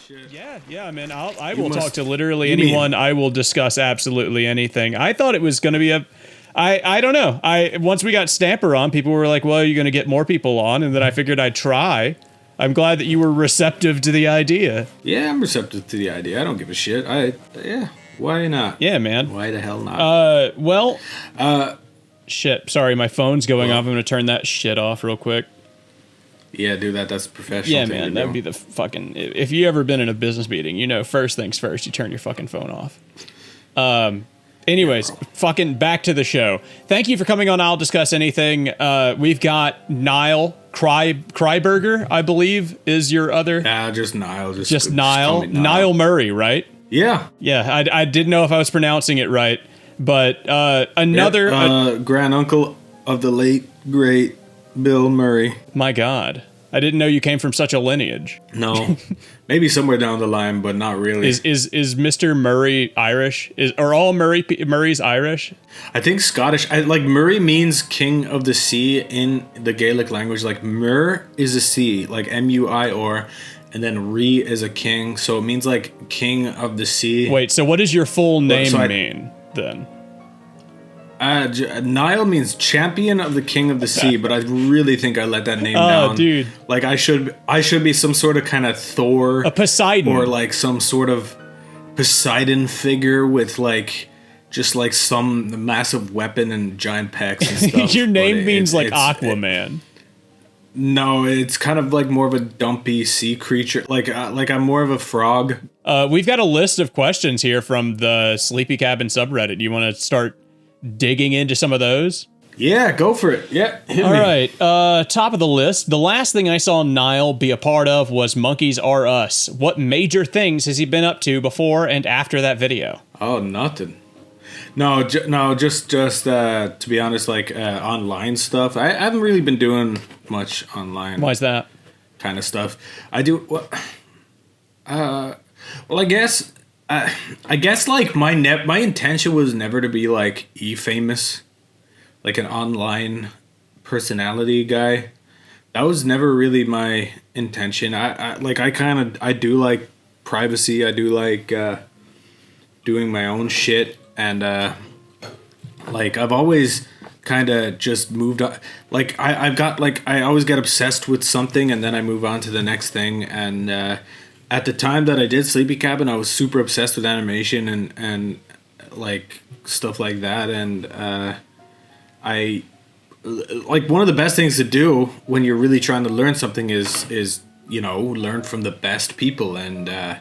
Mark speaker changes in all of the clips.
Speaker 1: shit.
Speaker 2: Yeah, man. I will talk to literally anyone. I will discuss absolutely anything. I thought it was going to be I don't know. Once we got Stamper on, people were like, well, you're going to get more people on. And then I figured I'd try. I'm glad that you were receptive to the idea.
Speaker 1: Yeah, I'm receptive to the idea. I don't give a shit. Why not?
Speaker 2: Yeah, man.
Speaker 1: Why the hell not?
Speaker 2: Shit. Sorry, my phone's going off. I'm going to turn that shit off real quick.
Speaker 1: Yeah, do that. That's professional.
Speaker 2: Yeah, man. That would be the fucking... If you ever been in a business meeting, you know, first things first, you turn your fucking phone off. Anyways, fucking back to the show. Thank you for coming on I'll Discuss Anything. We've got Niall Cryburger, I believe, is your other...
Speaker 1: just Niall.
Speaker 2: Just Niall. Niall Murray, right?
Speaker 1: Yeah.
Speaker 2: Yeah, I didn't know if I was pronouncing it right. But another...
Speaker 1: granduncle of the late, great Bill Murray.
Speaker 2: My God. I didn't know you came from such a lineage.
Speaker 1: No. Maybe somewhere down the line, but not really.
Speaker 2: Is Mr. Murray Irish? Are all Murrays Irish?
Speaker 1: I think Scottish. Murray means king of the sea in the Gaelic language. Like, Mur is a sea, like M-U-I-R, and then Ree is a king, so it means like king of the sea.
Speaker 2: Wait, so what does your full name mean then?
Speaker 1: Niall means champion of the king of the sea, but I really think I let that name down.
Speaker 2: Oh, dude.
Speaker 1: Like, I should be some sort of kind of Thor.
Speaker 2: A Poseidon.
Speaker 1: Or like some sort of Poseidon figure with like, just like some massive weapon and giant pecs and stuff.
Speaker 2: Your name means like Aquaman.
Speaker 1: No, it's kind of like more of a dumpy sea creature. Like I'm more of a frog.
Speaker 2: We've got a list of questions here from the Sleepy Cabin subreddit. You want to start digging into some of those?
Speaker 1: Yeah, go for it. Yeah, hit me.
Speaker 2: All right, top of the list. The last thing I saw Niall be a part of was Monkeys Are Us. What major things has he been up to before and after that video?
Speaker 1: Oh, nothing. No, just to be honest, like online stuff. I haven't really been doing much online.
Speaker 2: Why's that?
Speaker 1: Kind of stuff. I do. Well, I guess. I guess like my intention was never to be like famous, like an online personality guy. That was never really my intention. I do like privacy. I do like doing my own shit, and like I've always kind of just moved on. Like I've got like I always get obsessed with something, and then I move on to the next thing, and at the time that I did Sleepy Cabin, I was super obsessed with animation and like stuff like that. And I like one of the best things to do when you're really trying to learn something is learn from the best people. And the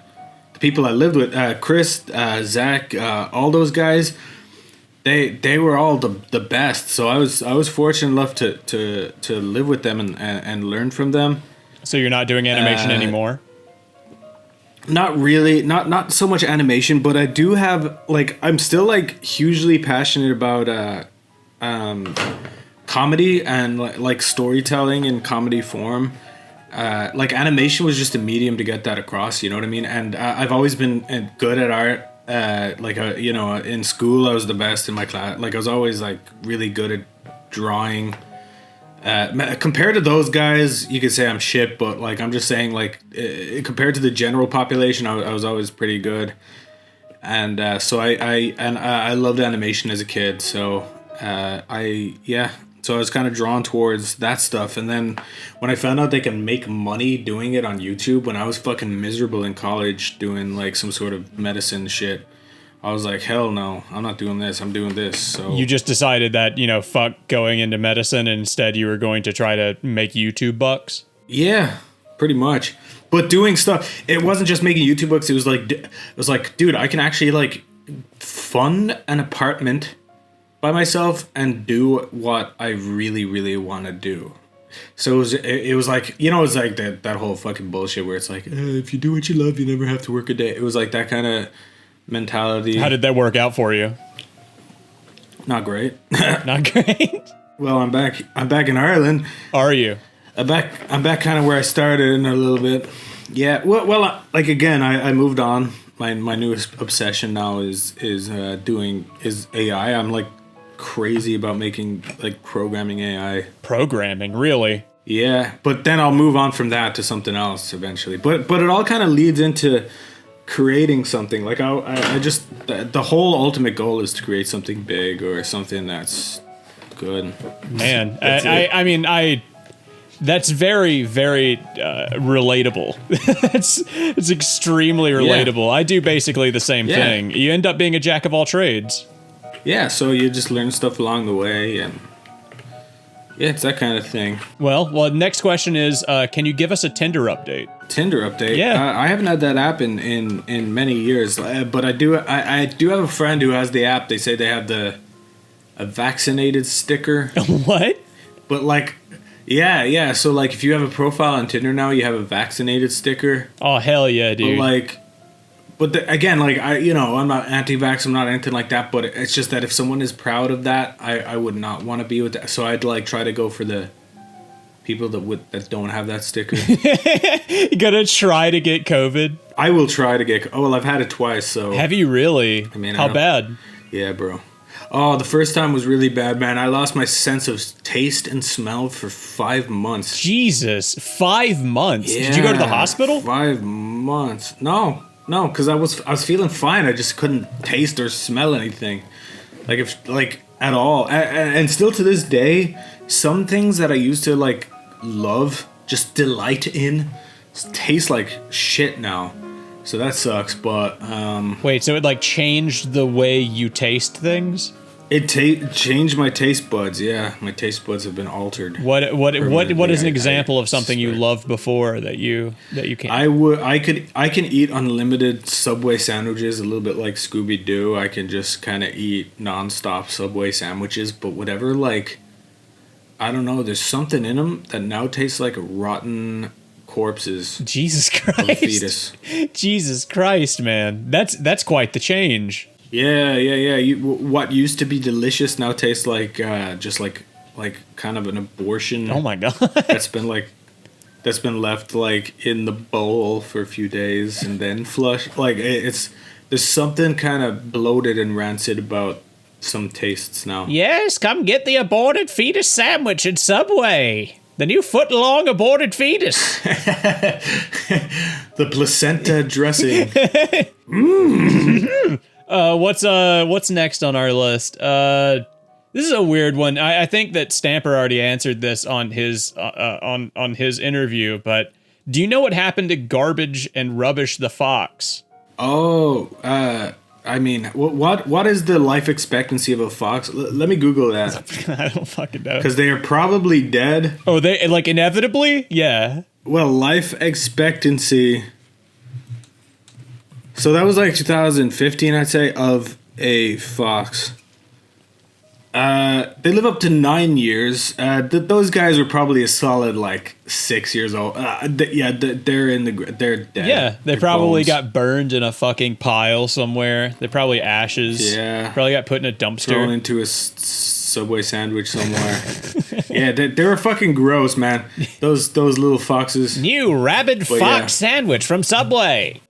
Speaker 1: people I lived with, Chris, Zach, all those guys, they were all the best. So I was fortunate enough to live with them and learn from them.
Speaker 2: So you're not doing animation anymore?
Speaker 1: Not really, not so much animation, but I do have like I'm still like hugely passionate about comedy and like storytelling in comedy form. Like animation was just a medium to get that across, you know what I mean? And I've always been good at art. In school I was the best in my class. Like I was always like really good at drawing. Compared to those guys, you could say I'm shit, but like I'm just saying, like compared to the general population, I was always pretty good, and so I loved animation as a kid. So so I was kind of drawn towards that stuff. And then when I found out they can make money doing it on YouTube, when I was fucking miserable in college doing like some sort of medicine shit, I was like, hell no, I'm not doing this. I'm doing this. So
Speaker 2: you just decided that, fuck going into medicine, and instead you were going to try to make YouTube bucks?
Speaker 1: Yeah, pretty much. But doing stuff, it wasn't just making YouTube bucks. It was like, dude, I can actually like fund an apartment by myself and do what I really, really want to do. So it was like, it's like that whole fucking bullshit where it's like, if you do what you love, you never have to work a day. It was like that kind of mentality.
Speaker 2: How did that work out for you?
Speaker 1: Not great.
Speaker 2: Not great?
Speaker 1: Well, I'm back in Ireland.
Speaker 2: Are you?
Speaker 1: I'm back kind of where I started in a little bit. Yeah. Well, like again, I moved on. My newest obsession now is AI. I'm like crazy about making like programming AI.
Speaker 2: Programming, really?
Speaker 1: Yeah, but then I'll move on from that to something else eventually. But it all kind of leads into creating something. Like I just the whole ultimate goal is to create something big or something that's good.
Speaker 2: Man, I mean, that's very, very relatable. It's extremely relatable. Yeah. I do basically the same thing. You end up being a jack of all trades.
Speaker 1: Yeah, so you just learn stuff along the way, and yeah, it's that kind of thing.
Speaker 2: Well, next question is, can you give us a Tinder update?
Speaker 1: Tinder update?
Speaker 2: Yeah.
Speaker 1: I haven't had that app in many years, but I do have a friend who has the app. They say they have a vaccinated sticker.
Speaker 2: What?
Speaker 1: But like, yeah. So like, if you have a profile on Tinder now, you have a vaccinated sticker.
Speaker 2: Oh hell yeah, dude!
Speaker 1: But like, again, like I'm not anti-vax. I'm not anything like that. But it's just that if someone is proud of that, I would not want to be with that. So I'd like try to go for the people that don't have that sticker.
Speaker 2: You gotta try to get COVID.
Speaker 1: I will try to get. Oh well, I've had it twice. So
Speaker 2: have you really?
Speaker 1: I mean,
Speaker 2: how bad?
Speaker 1: Yeah, bro. Oh, the first time was really bad, man. I lost my sense of taste and smell for 5 months.
Speaker 2: Jesus, 5 months?
Speaker 1: Yeah,
Speaker 2: did you go to the hospital?
Speaker 1: 5 months. No, because I was feeling fine. I just couldn't taste or smell anything, at all. And still to this day, some things that I used to like love, just delight in, taste like shit now. So that sucks. But
Speaker 2: wait, so it like changed the way you taste things?
Speaker 1: It changed my taste buds. Yeah, my taste buds have been altered.
Speaker 2: What is an example of something you loved before that you can't?
Speaker 1: I can eat unlimited Subway sandwiches, a little bit like Scooby Doo. I can just kind of eat nonstop Subway sandwiches, but whatever, like, I don't know. There's something in them that now tastes like rotten corpses.
Speaker 2: Jesus Christ! Of a fetus. Jesus Christ, man, that's quite the change.
Speaker 1: Yeah. What used to be delicious now tastes like just like kind of an abortion.
Speaker 2: Oh my god!
Speaker 1: that's been left like in the bowl for a few days and then flushed. Like there's something kind of bloated and rancid about some tastes now.
Speaker 2: Yes, come get the aborted fetus sandwich at Subway. The new foot-long aborted fetus.
Speaker 1: The placenta dressing.
Speaker 2: What's next on our list? This is a weird one. I think that Stamper already answered this on his on his interview, but do you know what happened to Garbage and Rubbish the Fox?
Speaker 1: Oh, I mean, what is the life expectancy of a fox? Let me Google that.
Speaker 2: I don't fucking know.
Speaker 1: Because they are probably dead.
Speaker 2: Oh, they like inevitably? Yeah.
Speaker 1: Well, life expectancy. So that was like 2015, I'd say, of a fox. They live up to 9 years. Those guys were probably a solid like 6 years old. They're dead.
Speaker 2: Yeah, they probably got burned in a fucking pile somewhere. They're probably ashes.
Speaker 1: Yeah,
Speaker 2: probably got put in a dumpster,
Speaker 1: thrown into a Subway sandwich somewhere. Yeah, they were fucking gross, man. Those little foxes.
Speaker 2: New rabid fox sandwich from Subway.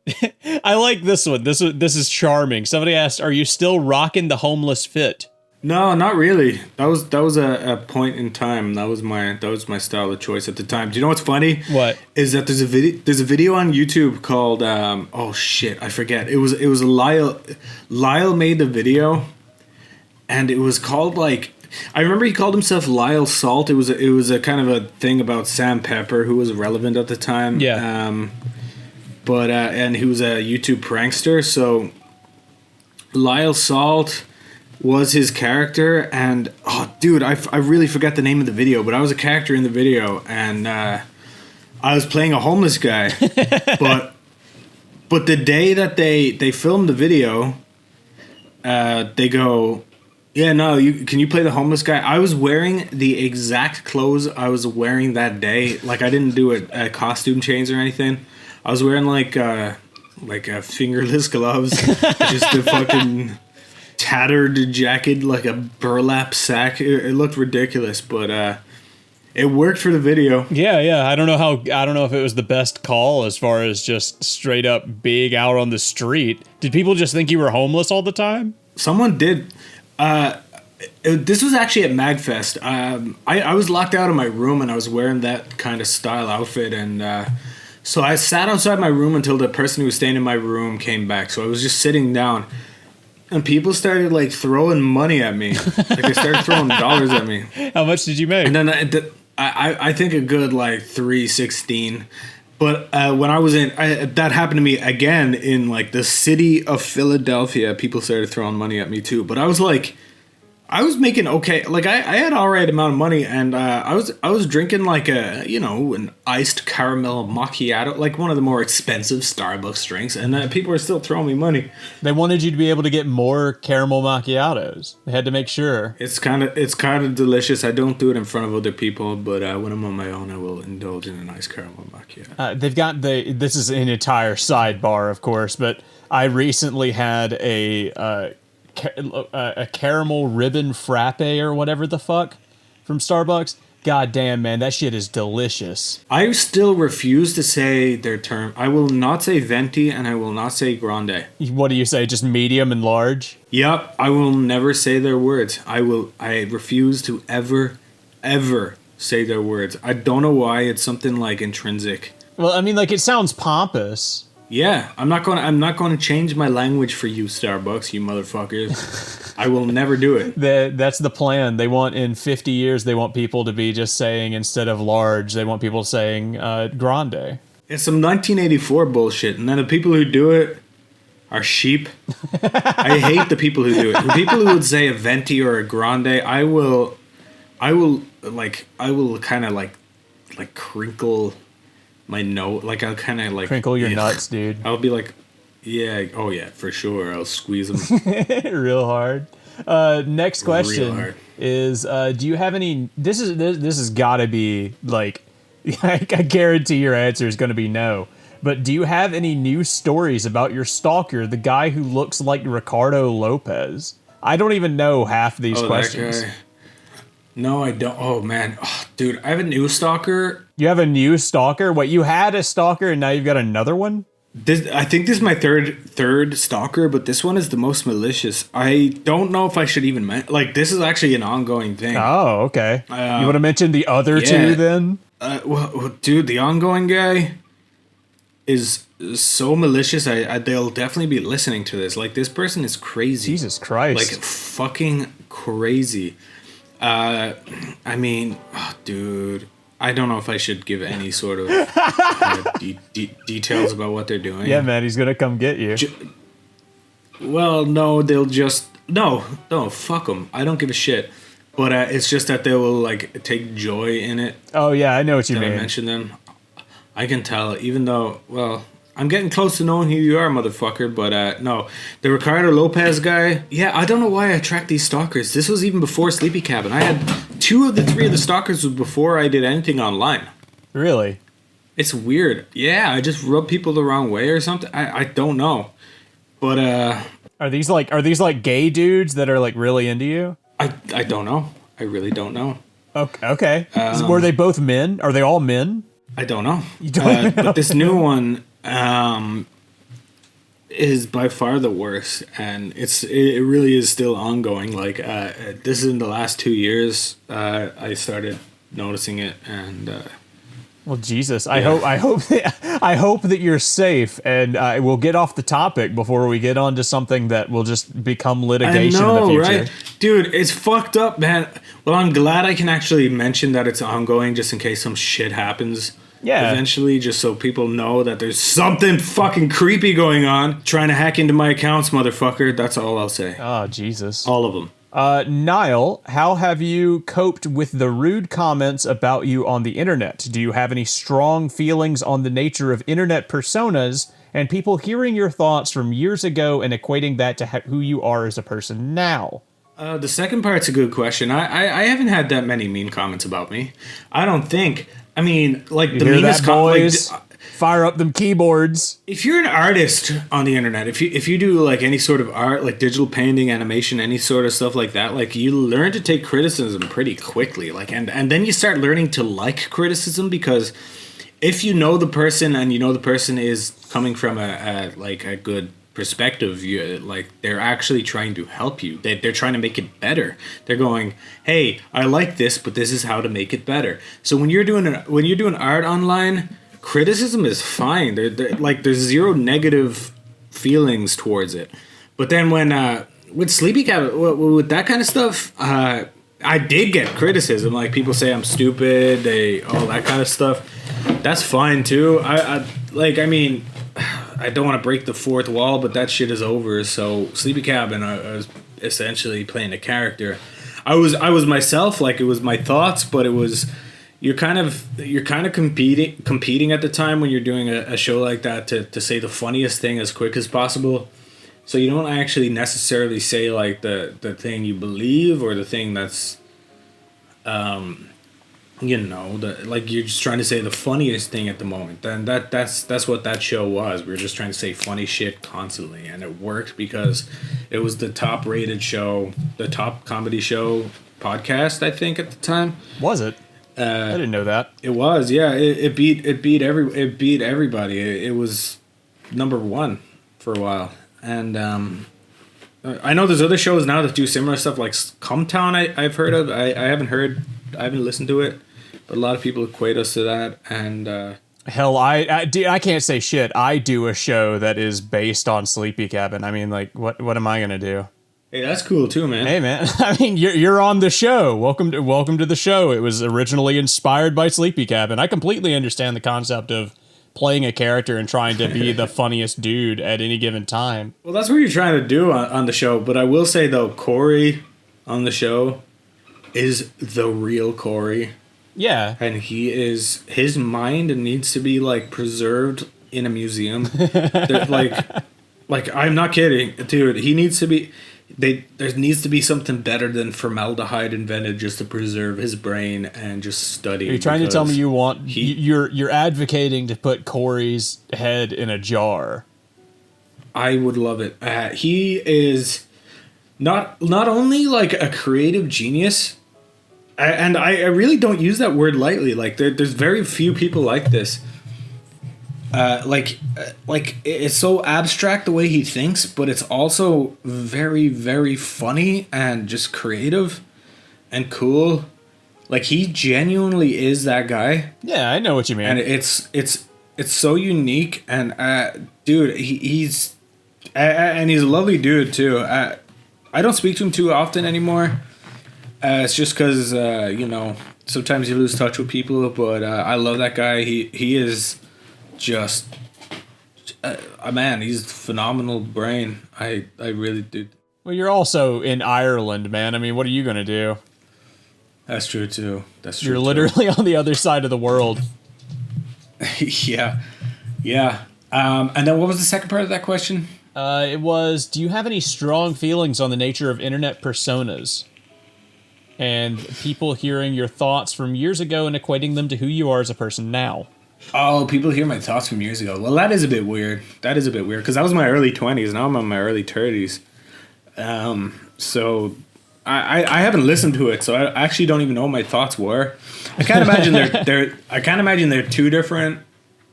Speaker 2: I like this one. This is charming. Somebody asked, "Are you still rocking the homeless fit?"
Speaker 1: No, not really. That was a point in time. That was my style of choice at the time. Do you know what's funny?
Speaker 2: What
Speaker 1: is that? There's a video on YouTube called oh shit, I forget. It was Lyle made the video, and it was called like, I remember he called himself Lyle Salt. It was a kind of a thing about Sam Pepper, who was relevant at the time.
Speaker 2: Yeah.
Speaker 1: But and he was a YouTube prankster. So Lyle Salt was his character, and oh dude, I really forgot the name of the video, but I was a character in the video, and I was playing a homeless guy. but the day that they filmed the video, they go, yeah, no, can you play the homeless guy? I was wearing the exact clothes I was wearing that day. Like, I didn't do a costume change or anything. I was wearing like a fingerless gloves, just a fucking tattered jacket, like a burlap sack. It looked ridiculous, but it worked for the video.
Speaker 2: Yeah. I don't know if it was the best call as far as just straight up being out on the street. Did people just think you were homeless all the time?
Speaker 1: Someone did. This was actually at MagFest. I was locked out of my room and I was wearing that kind of style outfit, and so I sat outside my room until the person who was staying in my room came back. So I was just sitting down, and people started like throwing money at me. Like they started throwing dollars at me.
Speaker 2: How much did you make?
Speaker 1: And then I think a good like 316. But when I was that happened to me again in like the city of Philadelphia. People started throwing money at me too. But I was like, I was making okay. Like I had all right amount of money, and I was drinking like an iced caramel macchiato, like one of the more expensive Starbucks drinks, and people were still throwing me money.
Speaker 2: They wanted you to be able to get more caramel macchiatos. They had to make sure.
Speaker 1: It's kind of delicious. I don't do it in front of other people, but when I'm on my own, I will indulge in a nice caramel macchiato.
Speaker 2: They've got this is an entire sidebar, of course, but I recently had a caramel ribbon frappe or whatever the fuck from Starbucks. God damn, man, that shit is delicious.
Speaker 1: I still refuse to say their term. I will not say venti, and I will not say grande.
Speaker 2: What do you say? Just medium and large?
Speaker 1: Yep, I will never say their words. I refuse to ever say their words. I don't know why. It's something like intrinsic.
Speaker 2: Well, I mean, like, it sounds pompous.
Speaker 1: Yeah, I'm not going to change my language for you, Starbucks, you motherfuckers. I will never do it.
Speaker 2: That's the plan. They want in 50 years, they want people to be just saying, instead of large, they want people saying grande.
Speaker 1: It's some 1984 bullshit, and then the people who do it are sheep. I hate the people who do it. The people who would say a venti or a grande, I will kind of like crinkle my nose, like I'll kind of like
Speaker 2: crinkle your nuts, dude.
Speaker 1: I'll be like, yeah, oh yeah, for sure. I'll squeeze them
Speaker 2: real hard. Next question is, do you have any? This has got to be like, I guarantee your answer is going to be no. But do you have any new stories about your stalker, the guy who looks like Ricardo Lopez? I don't even know half these questions.
Speaker 1: That guy. No, I don't. Oh, man. Oh, dude, I have a new stalker.
Speaker 2: You have a new stalker? Wait, you had a stalker and now you've got another one?
Speaker 1: I think this is my third stalker, but this one is the most malicious. I don't know if I should even like, this is actually an ongoing thing.
Speaker 2: Oh, okay. You want to mention the other two then?
Speaker 1: Well, dude, the ongoing guy is so malicious. They'll definitely be listening to this. Like, this person is crazy.
Speaker 2: Jesus Christ.
Speaker 1: Like, fucking crazy. I mean, dude, I don't know if I should give any sort of details about what they're doing.
Speaker 2: Yeah, man, he's gonna come get you.
Speaker 1: Well, no, they'll just no, fuck them. I don't give a shit. But it's just that they will like take joy in it.
Speaker 2: Oh yeah, I know what you mean.
Speaker 1: I mention them. I can tell, even though, well, I'm getting close to knowing who you are, motherfucker, but no. The Ricardo Lopez guy, yeah, I don't know why I track these stalkers. This was even before Sleepy Cabin. I had 2 of the 3 of the stalkers was before I did anything online.
Speaker 2: Really?
Speaker 1: It's weird. Yeah, I just rub people the wrong way or something. I don't know. But
Speaker 2: Are these like gay dudes that are like really into you?
Speaker 1: I don't know. I really don't know.
Speaker 2: Okay. Were they both men? Are they all men?
Speaker 1: I don't know.
Speaker 2: You don't know.
Speaker 1: But this new one is by far the worst, and it really is still ongoing. Like this is in the last 2 years. I started noticing it, and
Speaker 2: well, Jesus, yeah. I hope that you're safe, and we'll get off the topic before we get on to something that will just become litigation in the future. Right?
Speaker 1: Dude, it's fucked up, man. Well, I'm glad I can actually mention that it's ongoing, just in case some shit happens. Yeah. Eventually, just so people know that there's something fucking creepy going on. Trying to hack into my accounts, motherfucker. That's all I'll say.
Speaker 2: Oh, Jesus.
Speaker 1: All of them.
Speaker 2: Niall, how have you coped with the rude comments about you on the internet? Do you have any strong feelings on the nature of internet personas and people hearing your thoughts from years ago and equating that to who you are as a person now?
Speaker 1: The second part's a good question. I haven't had that many mean comments about me. I don't think. I mean, like,
Speaker 2: you the meanest boys. Fire up them keyboards.
Speaker 1: If you're an artist on the internet, if you do like any sort of art, like digital painting, animation, any sort of stuff like that, like you learn to take criticism pretty quickly. Like, and then you start learning to like criticism, because if you know the person and you know the person is coming from a good perspective, like they're actually trying to help you. They're trying to make it better. They're going, hey, I like this, but this is how to make it better. So when you're doing art online, criticism is fine. Like there's zero negative feelings towards it. But then when with Sleepy Cabin, with that kind of stuff, I did get criticism. Like people say I'm stupid, all that kind of stuff. That's fine too. I mean, I don't want to break the fourth wall, but that shit is over. So Sleepy Cabin, I was essentially playing a character. I was myself, like it was my thoughts, but it was you're kind of competing at the time when you're doing a show like that to say the funniest thing as quick as possible. So you don't actually necessarily say like the thing you believe or the thing that's like you're just trying to say the funniest thing at the moment. Then that's what that show was. We were just trying to say funny shit constantly, and it worked because it was the top rated show, the top comedy show podcast, I think, at the time.
Speaker 2: Was it? I didn't know that.
Speaker 1: It was, yeah. It beat everybody. It was number one for a while, and I know there's other shows now that do similar stuff, like Cumtown. I've heard of. I haven't listened to it. But a lot of people equate us to that, and
Speaker 2: hell, I can't say shit. I do a show that is based on Sleepy Cabin. I mean, like, what am I gonna do?
Speaker 1: Hey, that's cool too, man.
Speaker 2: Hey, man. I mean, you're on the show. Welcome to the show. It was originally inspired by Sleepy Cabin. I completely understand the concept of playing a character and trying to be the funniest dude at any given time.
Speaker 1: Well, that's what you're trying to do on the show. But I will say though, Corey on the show is the real Corey.
Speaker 2: Yeah.
Speaker 1: And his mind needs to be like preserved in a museum. like I'm not kidding, dude. He needs to be there needs to be something better than formaldehyde invented just to preserve his brain and just study.
Speaker 2: Are you trying to tell me you're advocating to put Corey's head in a jar?
Speaker 1: I would love it. He is not only like a creative genius. And I really don't use that word lightly. Like there's very few people like this. Like it's so abstract the way he thinks, but it's also very, very funny and just creative and cool. Like he genuinely is that guy.
Speaker 2: Yeah, I know what you mean.
Speaker 1: And it's so unique. And dude, he's a lovely dude too. I don't speak to him too often anymore. It's just because, sometimes you lose touch with people, but I love that guy. He is just a man. He's a phenomenal brain. I really do.
Speaker 2: Well, you're also in Ireland, man. I mean, what are you going to do?
Speaker 1: That's true, too.
Speaker 2: You're literally on the other side of the world.
Speaker 1: Yeah. And then what was the second part of that question?
Speaker 2: It was, do you have any strong feelings on the nature of internet personas? And people hearing your thoughts from years ago and equating them to who you are as a person now.
Speaker 1: Oh, people hear my thoughts from years ago. Well, that is a bit weird. Because that was my early 20s. Now I'm in my early 30s. So I haven't listened to it, so I actually don't even know what my thoughts were. I can't imagine they're too different.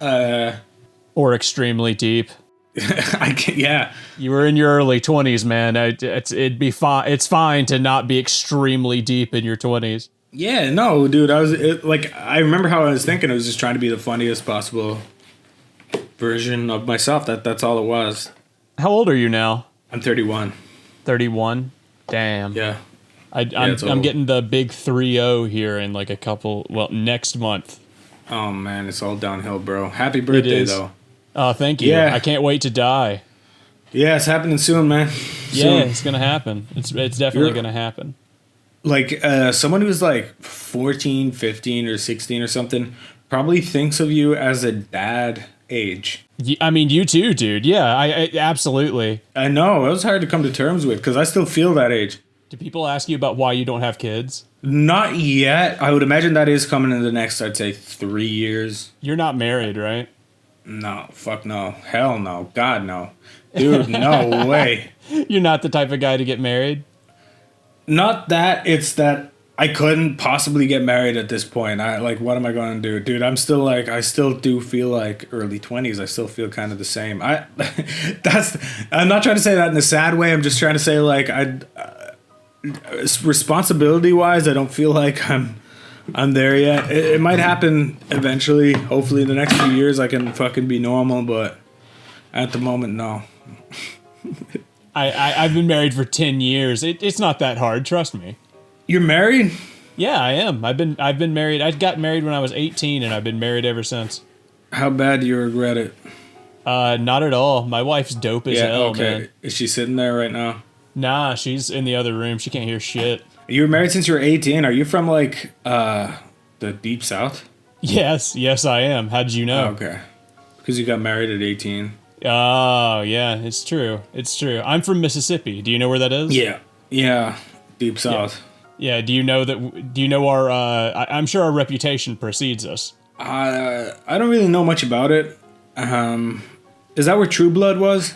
Speaker 2: Or extremely deep.
Speaker 1: Yeah.
Speaker 2: You were in your early 20s, man. It'd be fine. It's fine to not be extremely deep in your 20s.
Speaker 1: Yeah, no, dude. I remember how I was thinking. I was just trying to be the funniest possible version of myself. That's all it was.
Speaker 2: How old are you now?
Speaker 1: I'm 31.
Speaker 2: 31? Damn.
Speaker 1: Yeah.
Speaker 2: I'm getting the big 3-0 here in like next month.
Speaker 1: Oh man, it's all downhill, bro. Happy birthday though.
Speaker 2: Oh, thank you. Yeah. I can't wait to die.
Speaker 1: Yeah, it's happening soon, man.
Speaker 2: Yeah, it's gonna happen. It's definitely gonna happen.
Speaker 1: Like someone who's like 14, 15, or 16 or something probably thinks of you as a dad age.
Speaker 2: I mean, you too, dude. Yeah, I absolutely.
Speaker 1: I know. It was hard to come to terms with because I still feel that age.
Speaker 2: Do people ask you about why you don't have kids?
Speaker 1: Not yet. I would imagine that is coming in the next, I'd say, 3 years.
Speaker 2: You're not married, right?
Speaker 1: No, fuck no. Hell no. God no. Dude, no way.
Speaker 2: You're not the type of guy to get married?
Speaker 1: Not that. It's that I couldn't possibly get married at this point. What am I going to do? Dude, I'm still like, I still do feel like early 20s. I still feel kind of the same. I'm not trying to say that in a sad way. I'm just trying to say like, responsibility wise, I don't feel like I'm there yet. It might happen eventually. Hopefully in the next few years I can fucking be normal, but at the moment, no.
Speaker 2: I've been married for 10 years. It's not that hard, trust me.
Speaker 1: You're married?
Speaker 2: Yeah, I am. I've been married. I got married when I was 18, and I've been married ever since.
Speaker 1: How bad do you regret it?
Speaker 2: Not at all. My wife's dope as hell, man.
Speaker 1: Is she sitting there right now?
Speaker 2: Nah, she's in the other room. She can't hear shit.
Speaker 1: You were married since you were 18. Are you from like the deep south?
Speaker 2: Yes, I am. How did you know?
Speaker 1: Oh, okay. Because you got married at 18.
Speaker 2: Oh, yeah, it's true. It's true. I'm from Mississippi. Do you know where that is?
Speaker 1: Yeah. Deep south.
Speaker 2: Yeah, do you know our, I'm sure our reputation precedes us.
Speaker 1: I don't really know much about it. Is that where True Blood was?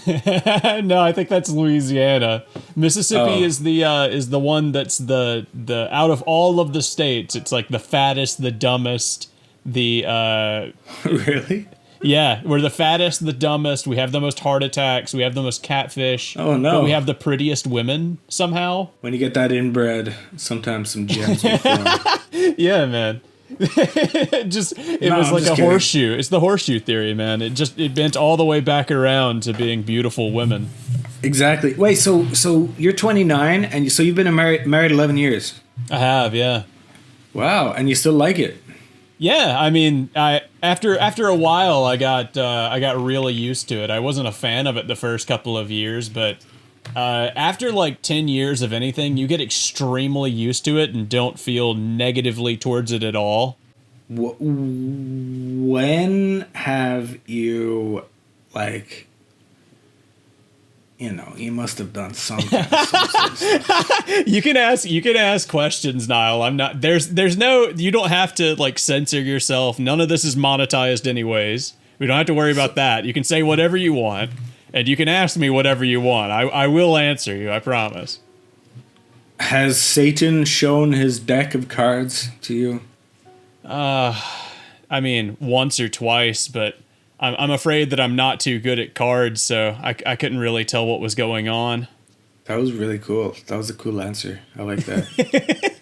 Speaker 2: No, I think that's Louisiana. Mississippi is the one that's the out of all of the states, it's like the fattest, the dumbest,
Speaker 1: Really?
Speaker 2: Yeah, we're the fattest, the dumbest, we have the most heart attacks, we have the most catfish.
Speaker 1: Oh, no.
Speaker 2: But we have the prettiest women, somehow.
Speaker 1: When you get that inbred, sometimes some gems will form.
Speaker 2: Yeah, man. It was like a horseshoe. It's the horseshoe theory, man. It bent all the way back around to being beautiful women.
Speaker 1: Exactly. Wait, so you're 29, and so you've been married 11 years?
Speaker 2: I have, yeah.
Speaker 1: Wow, and you still like it?
Speaker 2: Yeah, I mean, after a while, I got really used to it. I wasn't a fan of it the first couple of years, but after like 10 years of anything, you get extremely used to it and don't feel negatively towards it at all.
Speaker 1: When have you, like, you must have done some kind of stuff.
Speaker 2: You can ask questions, Niall. I'm not, there's no, you don't have to like censor yourself. None of this is monetized anyways. We don't have to worry about that. You can say whatever you want, and you can ask me whatever you want. I will answer you, I promise.
Speaker 1: Has Satan shown his deck of cards to you?
Speaker 2: I mean, once or twice, but I'm afraid that I'm not too good at cards, so I couldn't really tell what was going on.
Speaker 1: That was really cool. That was a cool answer. I like that.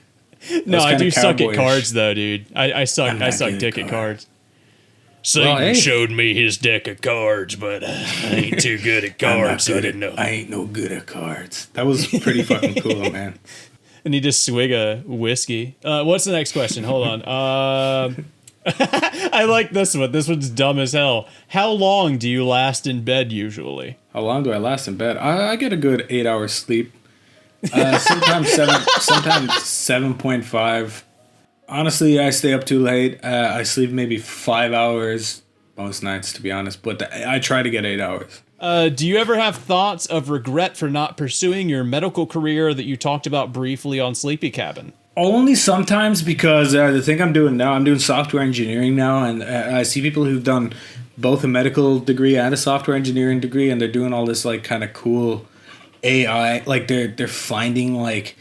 Speaker 2: No, I do suck at cards, though, dude. I suck dick at cards. Satan showed me his deck of cards, but I ain't too good at cards, so I didn't know.
Speaker 1: I ain't no good at cards. That was pretty fucking cool, man.
Speaker 2: I need to swig a whiskey. What's the next question? Hold on. I like this one. This one's dumb as hell. How long do you last in bed usually?
Speaker 1: How long do I last in bed? I get a good 8 hours sleep. Sometimes 7.5. Honestly, I stay up too late. I sleep maybe 5 hours most nights, to be honest. But I try to get 8 hours.
Speaker 2: Do you ever have thoughts of regret for not pursuing your medical career that you talked about briefly on Sleepy Cabin?
Speaker 1: Only sometimes, because the thing I'm doing now, I'm doing software engineering now, and I see people who've done both a medical degree and a software engineering degree, and they're doing all this like kind of cool AI, like they're finding like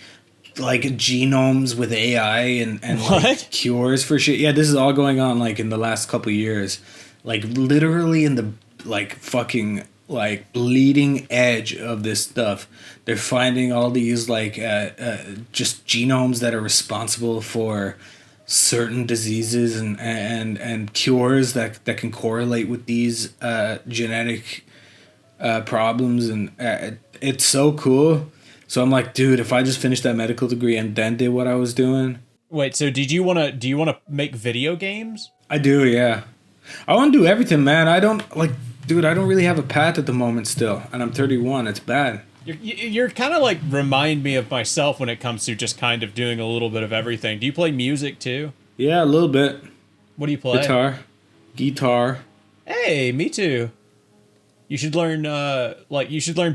Speaker 1: genomes with AI and like cures for shit. Yeah, this is all going on like in the last couple of years, like literally in the like fucking like bleeding edge of this stuff. They're finding all these like just genomes that are responsible for certain diseases and cures that can correlate with these genetic problems, and it's so cool. So I'm like, dude, if I just finished that medical degree and then did what I was doing.
Speaker 2: Wait, so do you want to make video games?
Speaker 1: I do, yeah. I want to do everything, man. I don't really have a path at the moment still, and I'm 31. It's bad.
Speaker 2: You're kind of like remind me of myself when it comes to just kind of doing a little bit of everything. Do you play music too?
Speaker 1: Yeah, a little bit.
Speaker 2: What do you play?
Speaker 1: Guitar.
Speaker 2: Hey, me too. You should learn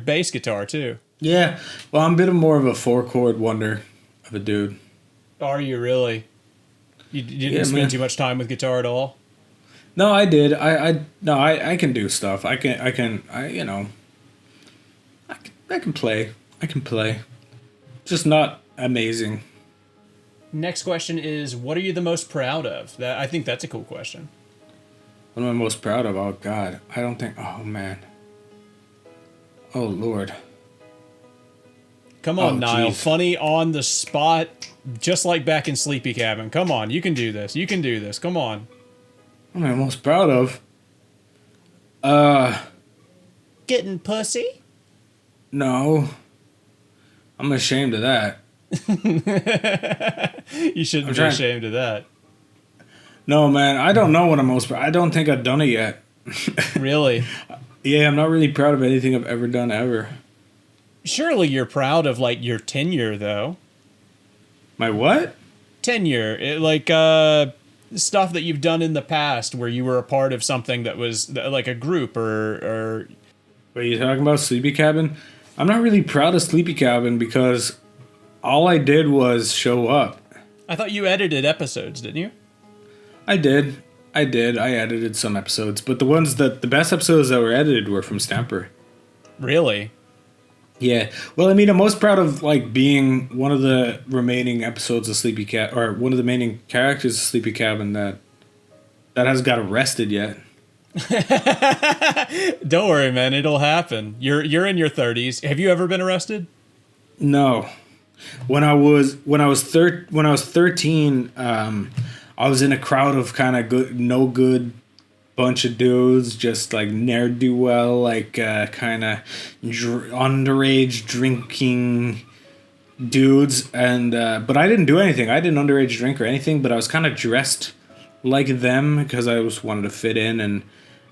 Speaker 2: bass guitar too.
Speaker 1: Yeah, well, I'm a bit more of a 4-chord wonder of a dude.
Speaker 2: Are you really? You didn't spend too much time with guitar at all?
Speaker 1: No, I did. I can do stuff. I can play. Just not amazing.
Speaker 2: Next question is, what are you the most proud of? I think that's a cool question.
Speaker 1: What am I most proud of? Oh, God. I don't think... Oh, man. Oh, Lord.
Speaker 2: Come on, Niall. Geez. Funny on the spot, just like back in Sleepy Cabin. Come on, you can do this. You can do this. Come on.
Speaker 1: What am I most proud of?
Speaker 2: Getting pussy?
Speaker 1: No. I'm ashamed of that.
Speaker 2: You shouldn't be ashamed of that.
Speaker 1: No, man, I don't know what I'm most proud. I don't think I've done it yet.
Speaker 2: Really?
Speaker 1: Yeah, I'm not really proud of anything I've ever done ever.
Speaker 2: Surely you're proud of, like, your tenure, though.
Speaker 1: My what?
Speaker 2: Tenure. Stuff that you've done in the past where you were a part of something that was, like, a group or...
Speaker 1: What, are you talking about Sleepy Cabin? I'm not really proud of Sleepy Cabin because all I did was show up.
Speaker 2: I thought you edited episodes, didn't you?
Speaker 1: I did. I edited some episodes, but the best episodes that were edited were from Stamper.
Speaker 2: Really?
Speaker 1: Yeah. Well, I mean, I'm most proud of, like, being one of the remaining episodes of Sleepy Cabin, or one of the main characters of Sleepy Cabin that hasn't got arrested yet.
Speaker 2: Don't worry, man. It'll happen. You're in your 30s. Have you ever been arrested?
Speaker 1: No. When I was 13, I was in a crowd of kind of no good bunch of dudes, just like ne'er-do-well, like kind of underage drinking dudes, and but I didn't do anything. I didn't underage drink or anything, but I was kind of dressed like them because I just wanted to fit in. And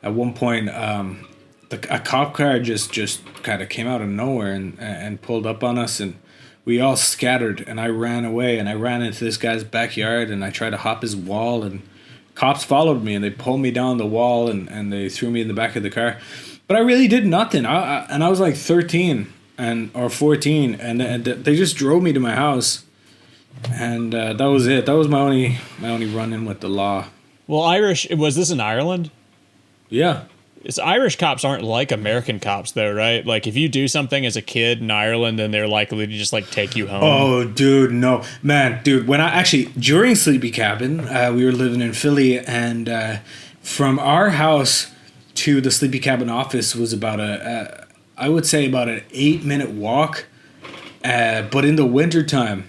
Speaker 1: at one point, a cop car just kind of came out of nowhere and pulled up on us, and we all scattered, and I ran away, and I ran into this guy's backyard, and I tried to hop his wall, and cops followed me, and they pulled me down the wall, and they threw me in the back of the car. But I really did nothing. I was like 13 or 14, and they just drove me to my house, and that was it. That was my only run-in with the law.
Speaker 2: Well, was this in Ireland?
Speaker 1: Yeah.
Speaker 2: Irish cops aren't like American cops, though, right? Like, if you do something as a kid in Ireland, then they're likely to just, like, take you home.
Speaker 1: Oh, dude, no. Man, dude, during Sleepy Cabin, we were living in Philly, and from our house to the Sleepy Cabin office was about I would say about an 8-minute walk. But in the wintertime,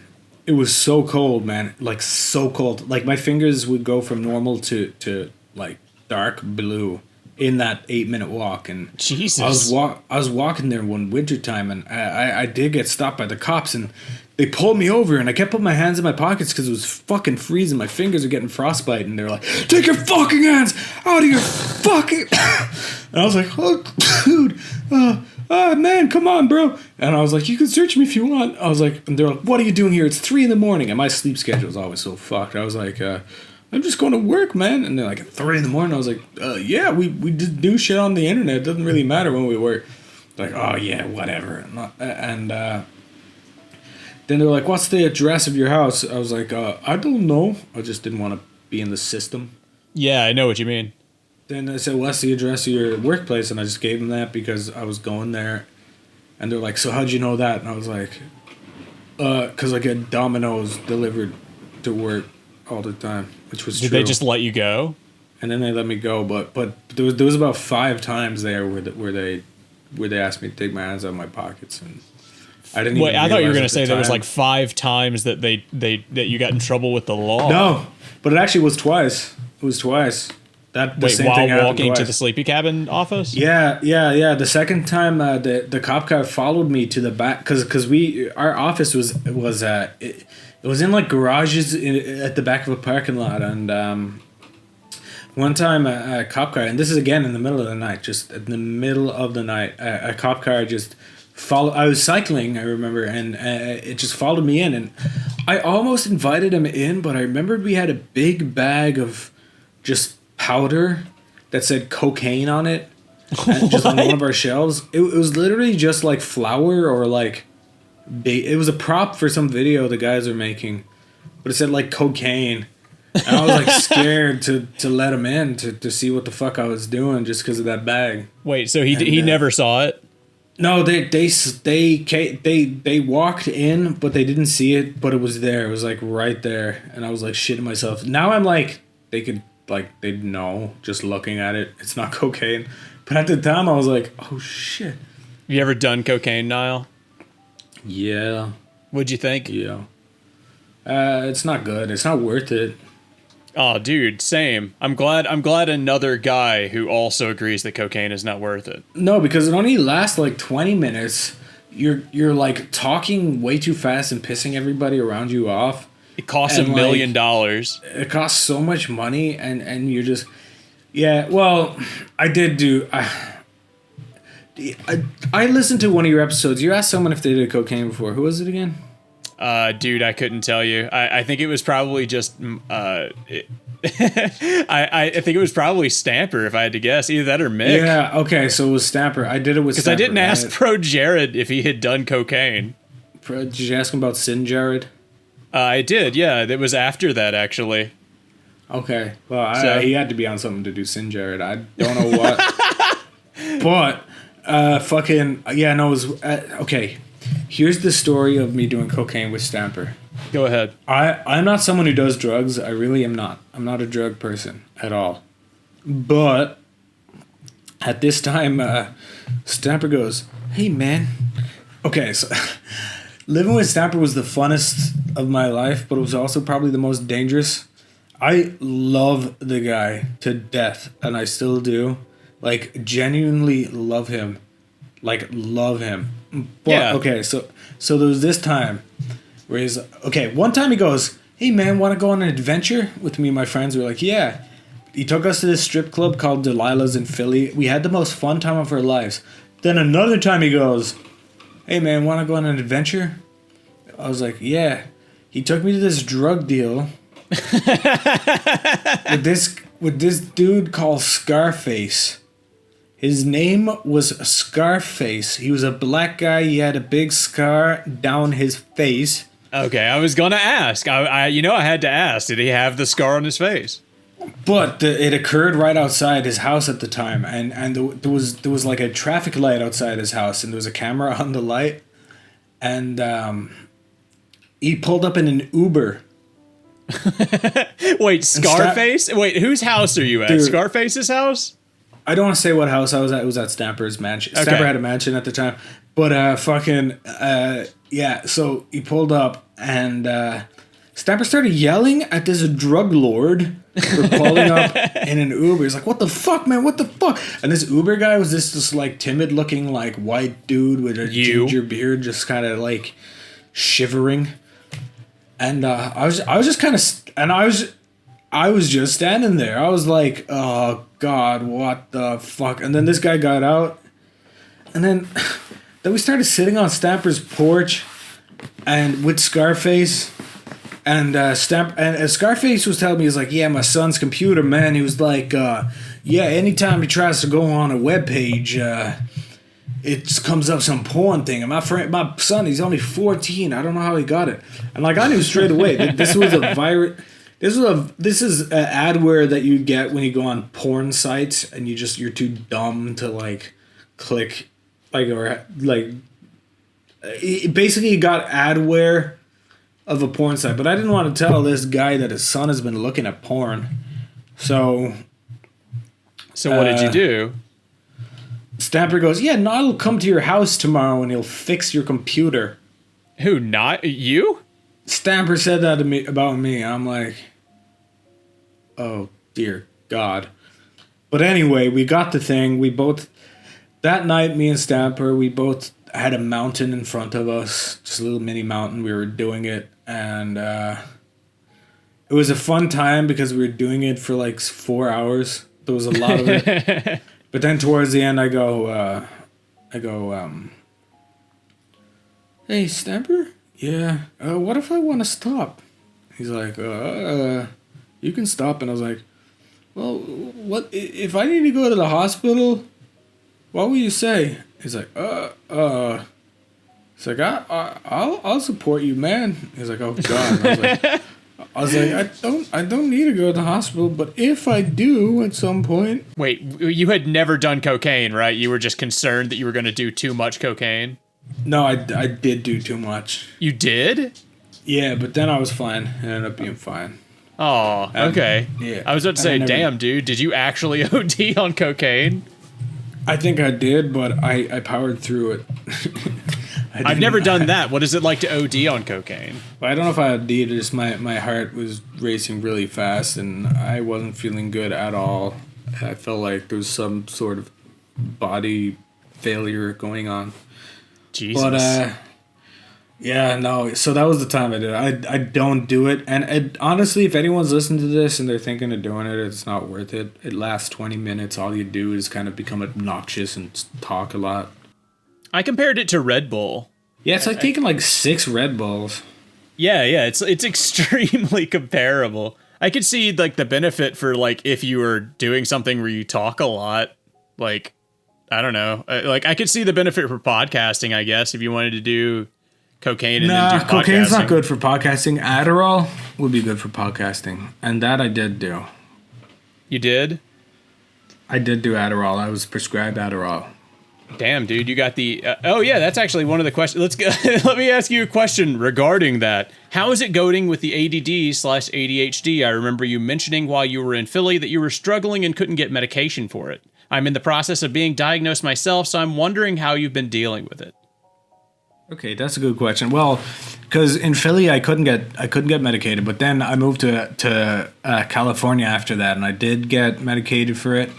Speaker 1: it was so cold, man. Like, so cold. Like, my fingers would go from normal to like, dark blue in that 8-minute walk. And
Speaker 2: Jesus.
Speaker 1: I was walking there one wintertime, and I did get stopped by the cops, and they pulled me over, and I kept putting my hands in my pockets because it was fucking freezing. My fingers are getting frostbite, and they're like, "Take your fucking hands out of your fucking..." And I was like, "Oh, dude, man, come on, bro." And I was like, "You can search me if you want." I was like, and they're like, "What are you doing here? It's 3 a.m. And my sleep schedule is always so fucked. I was like, "I'm just going to work, man." And they're like, at 3 a.m. I was like, "Yeah, we just do shit on the internet. It doesn't really matter when we work." Like, "Oh yeah, whatever." And then they're like, "What's the address of your house?" I was like, "I don't know. I just didn't want to be in the system."
Speaker 2: Yeah, I know what you mean.
Speaker 1: Then I said, "What's the address of your workplace?" And I just gave them that because I was going there. And they're like, "So how'd you know that?" And I was like, "Because I get Domino's delivered to work all the time," which was true.
Speaker 2: Did they just let you go?
Speaker 1: And then they let me go, but there was about 5 times there where they asked me to take my hands out of my pockets, and I didn't.
Speaker 2: Wait, I thought you were gonna say there was like 5 times that that you got in trouble with the law.
Speaker 1: No, but it actually was twice. It was twice.
Speaker 2: Wait, while walking to the Sleepy Cabin office?
Speaker 1: Yeah. The second time, the cop car followed me to the back because our office was it was in like garages at the back of a parking lot, and one time a cop car, and this is again in the middle of the night, just in the middle of the night, a cop car just followed. I was cycling, I remember, and it just followed me in, and I almost invited him in, but I remembered we had a big bag of just powder that said cocaine on it, and just on one of our shelves. It was literally just like flour or like it was a prop for some video the guys are making, but it said like cocaine, and I was like scared to let him in to see what the fuck I was doing just because of that bag.
Speaker 2: Wait, so he never saw it?
Speaker 1: No, they walked in, but they didn't see it, but it was there. It was like right there, and I was like shitting myself. Now I'm like, they'd know just looking at it. It's not cocaine, but at the time I was like, oh shit.
Speaker 2: You ever done cocaine, Niall?
Speaker 1: Yeah.
Speaker 2: What'd you think?
Speaker 1: Yeah. It's not good. It's not worth it.
Speaker 2: Oh, dude, same. I'm glad another guy who also agrees that cocaine is not worth it.
Speaker 1: No, because it only lasts like 20 minutes. You're like talking way too fast and pissing everybody around you off.
Speaker 2: It costs $1 million.
Speaker 1: It costs so much money, and you're just, yeah. Well, I did do. I listened to one of your episodes. You asked someone if they did cocaine before. Who was it again?
Speaker 2: Dude, I couldn't tell you. I think it was probably just. I think it was probably Stamper, if I had to guess. Either that or Mick.
Speaker 1: Yeah. Okay. So it was Stamper. I did it with.
Speaker 2: Because I didn't ask Pro Jared if he had done cocaine.
Speaker 1: Did you ask him about Sin Jared?
Speaker 2: I did. Yeah, it was after that actually.
Speaker 1: Okay. Well, he had to be on something to do Sin Jared. I don't know what. But fucking yeah. No. It was okay. Here's the story of me doing cocaine with Stamper.
Speaker 2: Go ahead.
Speaker 1: I'm not someone who does drugs. I really am not. I'm not a drug person at all. But at this time, Stamper goes, hey, man. Okay, so living with Stamper was the funnest of my life, but it was also probably the most dangerous. I love the guy to death, and I still do. Like, genuinely love him. Like, love him. But, yeah. Okay, so there was this time where he's okay. One time he goes, "Hey man, want to go on an adventure with me and my friends?" We were like, "Yeah." He took us to this strip club called Delilah's in Philly. We had the most fun time of our lives. Then another time he goes, "Hey man, want to go on an adventure?" I was like, "Yeah." He took me to this drug deal with this dude called Scarface. His name was Scarface. He was a black guy. He had a big scar down his face.
Speaker 2: Okay, I was gonna ask. I had to ask. Did he have the scar on his face?
Speaker 1: But it occurred right outside his house at the time, and there was like a traffic light outside his house, and there was a camera on the light, and he pulled up in an Uber.
Speaker 2: Wait, Scarface? Wait, whose house are you at? Dude, Scarface's house?
Speaker 1: I don't want to say what house I was at. It was at Stamper's mansion. Okay. Stamper had a mansion at the time. But yeah, so he pulled up and Stamper started yelling at this drug lord for pulling up in an Uber. He's like, "What the fuck, man? What the fuck?" And this Uber guy was this like timid looking like white dude with a ginger beard, just kind of like shivering. And I was just kind of, and I was just standing there. I was like, "Oh God, what the fuck?" And then this guy got out, and then we started sitting on Stamper's porch, and with Scarface, and Scarface was telling me, he's like, "Yeah, my son's computer, man." He was like, "Yeah, anytime he tries to go on a webpage, it comes up some porn thing. And my son, he's only 14. I don't know how he got it." And like I knew straight away that this was a virus. This is adware that you get when you go on porn sites and you're too dumb to like click basically you got adware of a porn site. But I didn't want to tell this guy that his son has been looking at porn. So
Speaker 2: what did you do?
Speaker 1: Stamper goes, "Yeah, Niall will come to your house tomorrow and he'll fix your computer."
Speaker 2: Who, not you?
Speaker 1: Stamper said that to me about me. I'm like, oh dear God. But anyway, we got the thing. We both, that night, me and Stamper, we both had a mountain in front of us, just a little mini mountain. We were doing it, and it was a fun time because we were doing it for like 4 hours. There was a lot of it. But then towards the end, I go, "Hey, Stamper? Yeah. What if I want to stop?" He's like, "You can stop." And I was like, "Well, what if I need to go to the hospital? What will you say?" He's like, It's like, I'll support you, man." He's like, "Oh God." And I was like, I was like, I don't need to go to the hospital, but if I do at some point.
Speaker 2: Wait, you had never done cocaine, right? You were just concerned that you were going to do too much cocaine?
Speaker 1: No, I did do too much.
Speaker 2: You did?
Speaker 1: Yeah, but then I was fine. I ended up being fine.
Speaker 2: Oh, okay.
Speaker 1: Yeah.
Speaker 2: I was about to say, damn, dude, did you actually OD on cocaine?
Speaker 1: I think I did, but I powered through it.
Speaker 2: I've never done that. What is it like to OD on cocaine?
Speaker 1: Well, I don't know if I OD'd, just my heart was racing really fast, and I wasn't feeling good at all. I felt like there was some sort of body failure going on.
Speaker 2: Jesus.
Speaker 1: But, yeah, no, so that was the time I did it. I don't do it, and honestly, if anyone's listening to this and they're thinking of doing it, it's not worth it. It lasts 20 minutes. All you do is kind of become obnoxious and talk a lot.
Speaker 2: I compared it to Red Bull.
Speaker 1: Yeah, it's like taking like 6 Red Bulls.
Speaker 2: Yeah, it's extremely comparable. I could see like the benefit for like if you were doing something where you talk a lot, like I don't know, like I could see the benefit for podcasting. I guess if you wanted to do cocaine and then do podcasting.
Speaker 1: Cocaine's not good for podcasting. Adderall would be good for podcasting, and that I did do.
Speaker 2: You did?
Speaker 1: I did do Adderall. I was prescribed Adderall.
Speaker 2: Damn, dude, you got the... oh, yeah, that's actually one of the questions. Let's go. Let me ask you a question regarding that. How is it going with the ADD/ADHD? I remember you mentioning while you were in Philly that you were struggling and couldn't get medication for it. I'm in the process of being diagnosed myself, so I'm wondering how you've been dealing with it.
Speaker 1: Okay, that's a good question. Well, because in Philly I couldn't get medicated, but then I moved to California after that, and I did get medicated for it,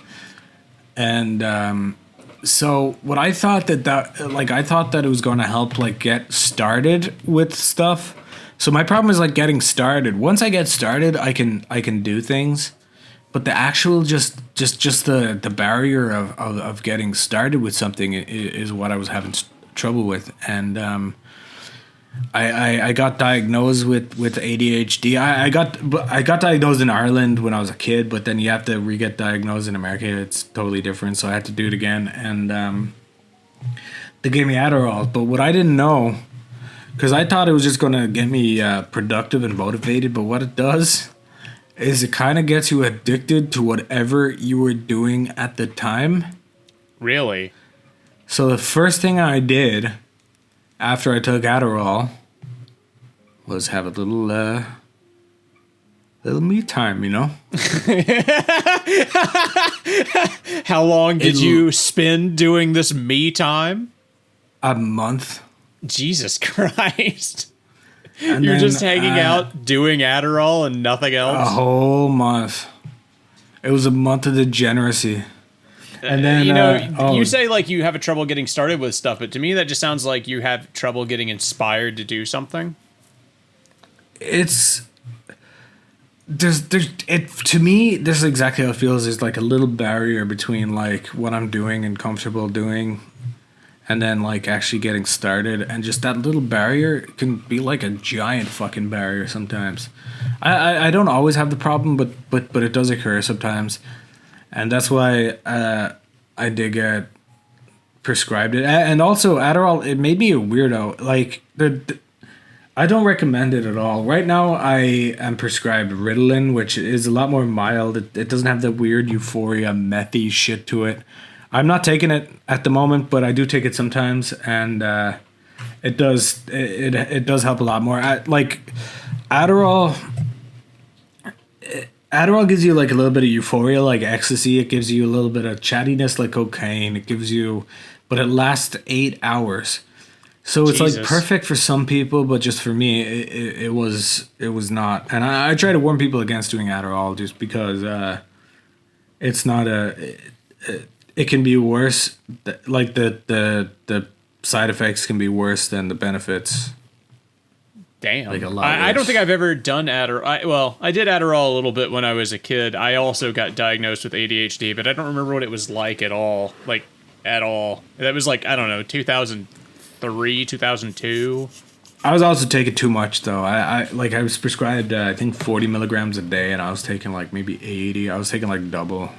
Speaker 1: and... So what I thought I thought that it was going to help like get started with stuff. So my problem is like getting started. Once I get started, I can do things, but the actual just the barrier of getting started with something is what I was having trouble with. And I got diagnosed with ADHD. I got diagnosed in Ireland when I was a kid, but then you have to re-get diagnosed in America. It's totally different, so I had to do it again. And they gave me Adderall. But what I didn't know, because I thought it was just going to get me productive and motivated, but what it does is it kind of gets you addicted to whatever you were doing at the time.
Speaker 2: Really?
Speaker 1: So the first thing I did after I took Adderall was have a little me time, you know?
Speaker 2: How long did you spend doing this me time?
Speaker 1: A month.
Speaker 2: Jesus Christ.
Speaker 1: And
Speaker 2: You're
Speaker 1: then,
Speaker 2: just hanging out doing Adderall and nothing else?
Speaker 1: A whole month. It was a month of degeneracy. And then,
Speaker 2: you say like you have a trouble getting started with stuff, but to me that just sounds like you have trouble getting inspired to do something.
Speaker 1: To me, this is exactly how it feels. There's like a little barrier between like what I'm doing and comfortable doing, and then like actually getting started, and just that little barrier can be like a giant fucking barrier sometimes. I don't always have the problem, but it does occur sometimes. And that's why I did get prescribed it. And also, Adderall, it made me a weirdo. Like, I don't recommend it at all. Right now, I am prescribed Ritalin, which is a lot more mild. It doesn't have the weird euphoria, methy shit to it. I'm not taking it at the moment, but I do take it sometimes. And it does help a lot more. Adderall gives you like a little bit of euphoria, like ecstasy. It gives you a little bit of chattiness, like cocaine. But it lasts 8 hours. So it's
Speaker 2: Jesus.
Speaker 1: like perfect for some people, but just for me, it was not. And I try to warn people against doing Adderall just because it's not it can be worse. Like the side effects can be worse than the benefits.
Speaker 2: Damn.
Speaker 1: Like a lot
Speaker 2: I don't
Speaker 1: worse.
Speaker 2: think I've ever done Adderall. I did Adderall a little bit when I was a kid. I also got diagnosed with ADHD, but I don't remember what it was like at all. Like, at all. That was like, I don't know, 2003, 2002.
Speaker 1: I was also taking too much, though. I was prescribed, I think, 40 milligrams a day, and I was taking like maybe 80. I was taking like double.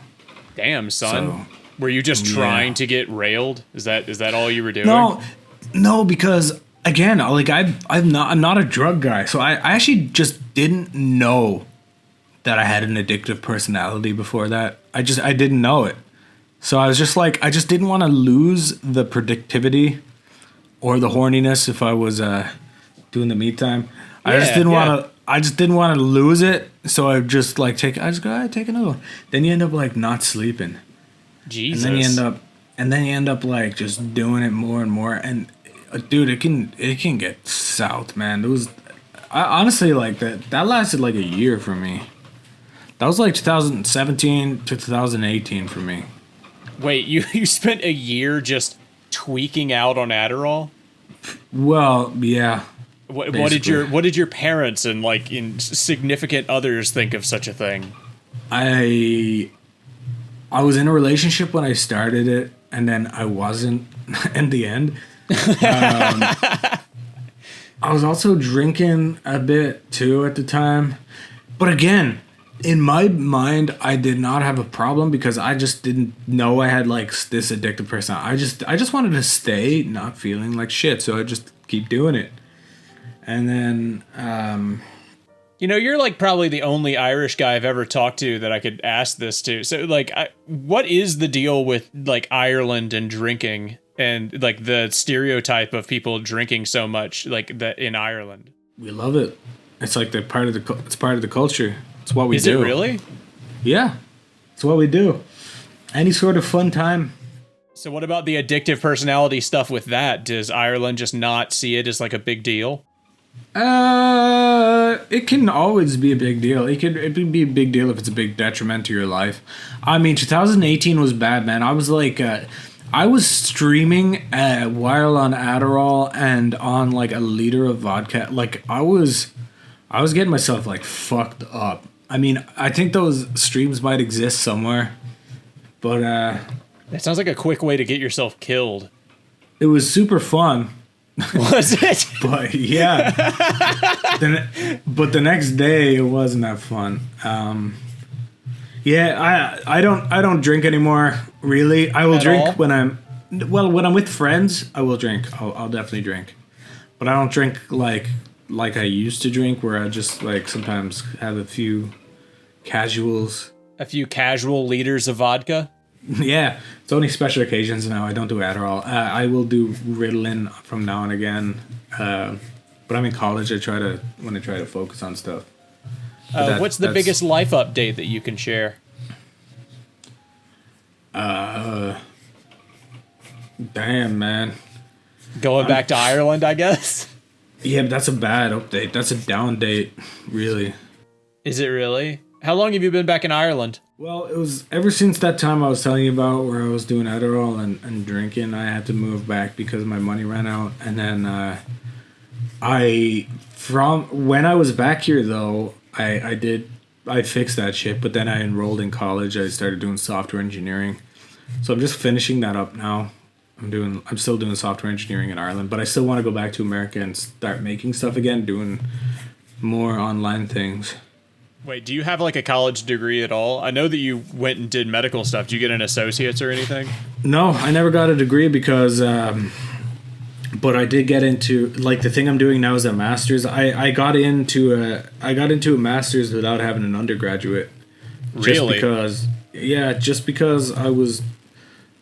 Speaker 2: Damn, son.
Speaker 1: So,
Speaker 2: were you just trying to get railed? Is that all you were doing?
Speaker 1: No, because again, like I'm not a drug guy, so I actually just didn't know that I had an addictive personality before that. I didn't know it. So I was just like, I just didn't want to lose the predictivity or the horniness if I was doing the me time. I just didn't want to. I just didn't want to lose it. So I just like take another one. Then you end up like not sleeping.
Speaker 2: Jesus.
Speaker 1: And then you end up like just doing it more and more. And dude, it can get south, man. I honestly like that lasted like a year for me. That was like 2017 to 2018 for me.
Speaker 2: Wait, you spent a year just tweaking out on Adderall?
Speaker 1: Well, yeah.
Speaker 2: What did your parents and like in significant others think of such a thing?
Speaker 1: I was in a relationship when I started it, and then I wasn't in the end. I was also drinking a bit too at the time, but again, in my mind, I did not have a problem because I just didn't know I had like this addictive personality. I just wanted to stay not feeling like shit, so I just keep doing it. And then,
Speaker 2: you're like probably the only Irish guy I've ever talked to that I could ask this to. So like, what is the deal with like Ireland and drinking and like the stereotype of people drinking so much like that in Ireland?
Speaker 1: We love it. It's like it's part of the culture. It's what we do.
Speaker 2: Is it really?
Speaker 1: Yeah. It's what we do. Any sort of fun time.
Speaker 2: So what about the addictive personality stuff with that? Does Ireland just not see it as like a big deal?
Speaker 1: It can always be a big deal. It could be a big deal if it's a big detriment to your life. I mean, 2018 was bad, man. I was like, I was streaming while on Adderall and on like a liter of vodka. Like I was getting myself like fucked up. I mean, I think those streams might exist somewhere, but
Speaker 2: that sounds like a quick way to get yourself killed.
Speaker 1: It was super fun.
Speaker 2: Was it?
Speaker 1: But yeah. But the next day it wasn't that fun. Yeah, I don't drink anymore. Really, I will
Speaker 2: At
Speaker 1: drink
Speaker 2: all?
Speaker 1: when I'm with friends. I will drink. I'll definitely drink, but I don't drink like I used to drink, where I just like sometimes have a few casuals.
Speaker 2: A few casual liters of vodka?
Speaker 1: Yeah, it's only special occasions now. I don't do Adderall. I will do Ritalin from now and again. But I'm in college. I try to focus on stuff.
Speaker 2: What's the biggest life update that you can share?
Speaker 1: Damn, man.
Speaker 2: Going back to Ireland, I guess?
Speaker 1: Yeah, but that's a bad update. That's a down date, really.
Speaker 2: Is it really? How long have you been back in Ireland?
Speaker 1: Well, it was ever since that time I was telling you about where I was doing Adderall and drinking. I had to move back because my money ran out. And then when I was back here, though, I fixed that shit. But then I enrolled in college. I started doing software engineering. So I'm just finishing that up now. I'm still doing software engineering in Ireland, but I still want to go back to America and start making stuff again, doing more online things.
Speaker 2: Wait, do you have like a college degree at all? I know that you went and did medical stuff. Did you get an associate's or anything?
Speaker 1: No, I never got a degree because, but I did get into, like, the thing I'm doing now is a master's. I got into a master's without having an undergraduate.
Speaker 2: Really?
Speaker 1: Just because I was,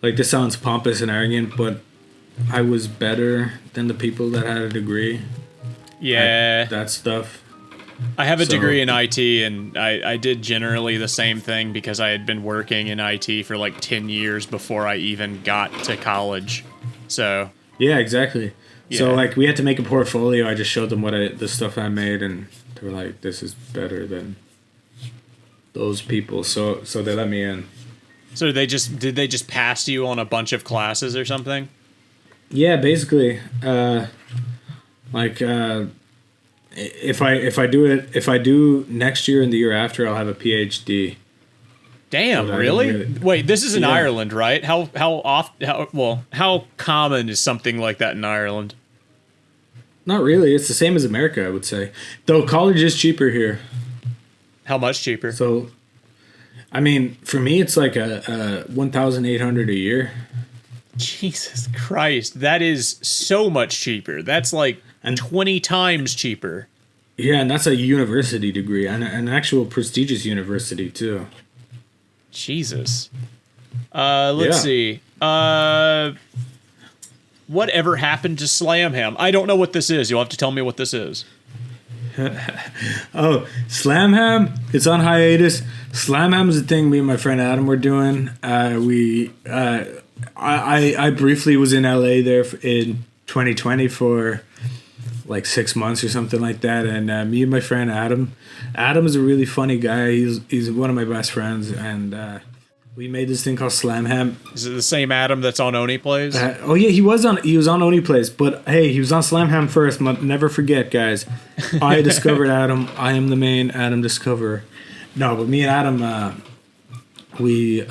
Speaker 1: like, this sounds pompous and arrogant, but I was better than the people that had a degree.
Speaker 2: Yeah.
Speaker 1: That stuff.
Speaker 2: I have a degree in IT, and I did generally the same thing because I had been working in IT for like 10 years before I even got to college. So
Speaker 1: yeah, exactly.
Speaker 2: Yeah.
Speaker 1: So like we had to make a portfolio. I just showed them the stuff I made, and they were like, "This is better than those people." So they let me in. So
Speaker 2: did they just pass you on a bunch of classes or something?
Speaker 1: Yeah, basically. If I do next year and the year after, I'll have a PhD.
Speaker 2: Damn, really? Wait, this is in Ireland, right? How common is something like that in Ireland?
Speaker 1: Not really. It's the same as America, I would say. Though college is cheaper here.
Speaker 2: How much cheaper?
Speaker 1: So, I mean, for me, it's like a $1,800 a year.
Speaker 2: Jesus Christ, that is so much cheaper. That's like 20 times cheaper.
Speaker 1: Yeah, and that's a university degree, and an actual prestigious university too.
Speaker 2: Jesus. Let's see. Whatever happened to Slam Ham? I don't know what this is. You'll have to tell me what this is.
Speaker 1: Oh, Slam Ham? It's on hiatus. Slam Ham is a thing me and my friend Adam were doing. I briefly was in LA there in 2020 for like 6 months or something like that, and me and my friend Adam is a really funny guy. He's one of my best friends, and we made this thing called Slam Ham.
Speaker 2: Is it the same Adam that's on Oni Plays?
Speaker 1: Oh yeah, he was on Oni Plays, but hey, he was on Slam Ham first. Never forget, guys. I discovered Adam. I am the main Adam discoverer. No, but me and Adam, we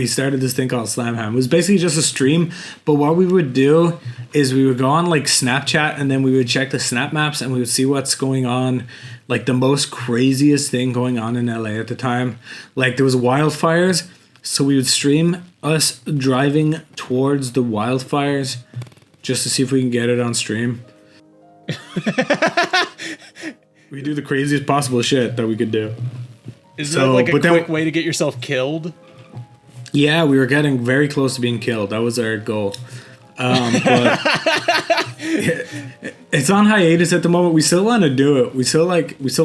Speaker 1: started this thing called Slam Ham. It was basically just a stream, but what we would do is we would go on like Snapchat, and then we would check the snap maps, and we would see what's going on, like the most craziest thing going on in LA at the time. Like there was wildfires, so we would stream us driving towards the wildfires just to see if we can get it on stream. We do the craziest possible shit that we could do.
Speaker 2: Is that like a quick way to get yourself killed?
Speaker 1: Yeah, we were getting very close to being killed. That was our goal. But it's on hiatus at the moment. We still want to do it. We still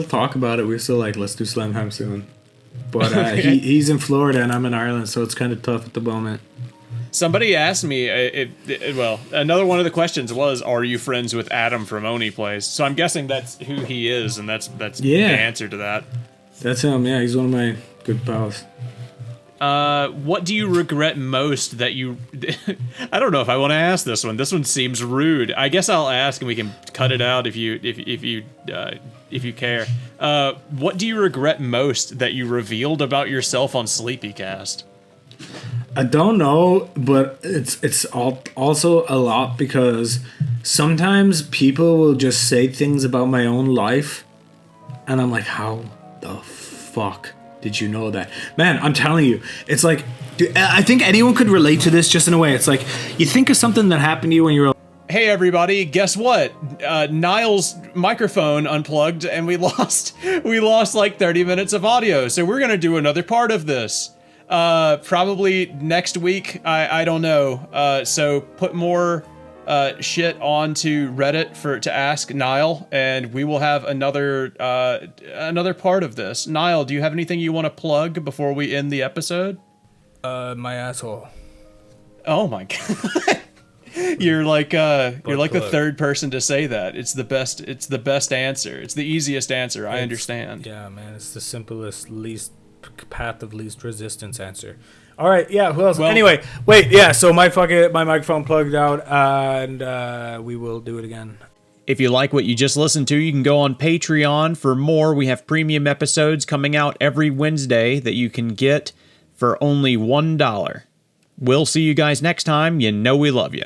Speaker 1: talk about it. We're still like, let's do Slam Ham soon. But okay. He's in Florida and I'm in Ireland, so it's kind of tough at the moment.
Speaker 2: Somebody asked me, another one of the questions was, are you friends with Adam from Oni Plays? So I'm guessing that's who he is, and that's the answer to that.
Speaker 1: That's him, yeah. He's one of my good pals.
Speaker 2: What do you regret most that you... I don't know if I want to ask this one. This one seems rude. I guess I'll ask and we can cut it out if you care. What do you regret most that you revealed about yourself on Sleepycast?
Speaker 1: I don't know, but it's also a lot because sometimes people will just say things about my own life, and I'm like, how the fuck did you know that? Man, I'm telling you, it's like, dude, I think anyone could relate to this just in a way. It's like, you think of something that happened to you when you were...
Speaker 2: Hey everybody, guess what? Niall's microphone unplugged and we lost like 30 minutes of audio. So we're going to do another part of this. Probably next week. I don't know. So put more shit onto Reddit to ask Niall, and we will have another part of this. Niall, do you have anything you want to plug before we end the episode?
Speaker 1: My asshole.
Speaker 2: Oh my god. You're like the third person to say that. It's the best answer. It's the easiest answer. I understand.
Speaker 1: Yeah, man, it's the simplest, least path of least resistance answer. All right, yeah, who else? Well, anyway, wait, yeah, so my microphone plugged out, and we will do it again.
Speaker 2: If you like what you just listened to, you can go on Patreon for more. We have premium episodes coming out every Wednesday that you can get for only $1. We'll see you guys next time. You know we love you.